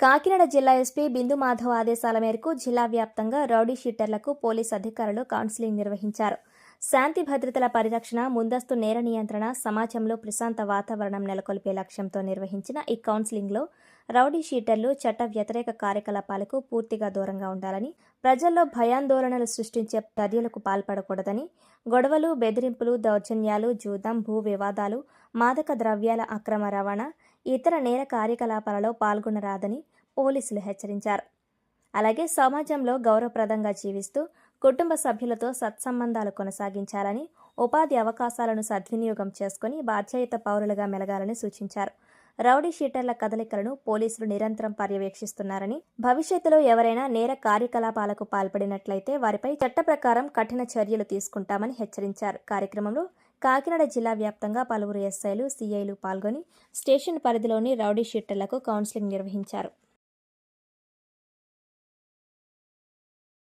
కాకినాడ జిల్లా ఎస్పీ బిందు మాధవ్ ఆదేశాల మేరకు జిల్లా వ్యాప్తంగా రౌడీ షీటర్లకు పోలీసు అధికారులు కౌన్సిలింగ్ నిర్వహించారు. శాంతి భద్రతల పరిరక్షణ, ముందస్తు నేర నియంత్రణ, సమాజంలో ప్రశాంత వాతావరణం నెలకొల్పే లక్ష్యంతో నిర్వహించిన ఈ కౌన్సిలింగ్లో రౌడీ షీటర్లు చట్ట వ్యతిరేక కార్యకలాపాలకు పూర్తిగా దూరంగా ఉండాలని, ప్రజల్లో భయాందోళనలు సృష్టించే చర్యలకు పాల్పడకూడదని, గొడవలు, బెదిరింపులు, దౌర్జన్యాలు, జూదం, భూ వివాదాలు, మాదక ద్రవ్యాల అక్రమ రవాణా, ఇతర నేర కార్యకలాపాలలో పాల్గొనరాదని పోలీసులు హెచ్చరించారు. అలాగే సమాజంలో గౌరవప్రదంగా జీవిస్తూ కుటుంబ సభ్యులతో సత్సంబంధాలు కొనసాగించాలని, ఉపాధి అవకాశాలను సద్వినియోగం చేసుకుని బాధ్యత పౌరులుగా మెలగాలని సూచించారు. రౌడీ షీటర్ల కదలికలను పోలీసులు నిరంతరం పర్యవేక్షిస్తున్నారని, భవిష్యత్తులో ఎవరైనా నేర కార్యకలాపాలకు పాల్పడినట్లయితే వారిపై చట్ట ప్రకారం కఠిన చర్యలు తీసుకుంటామని హెచ్చరించారు. కార్యక్రమంలో కాకినాడ జిల్లా వ్యాప్తంగా పలువురు ఎస్ఐలు, సిఐలు పాల్గొని స్టేషన్ పరిధిలోని రౌడీ షీటర్లకు కౌన్సిలింగ్ నిర్వహించారు.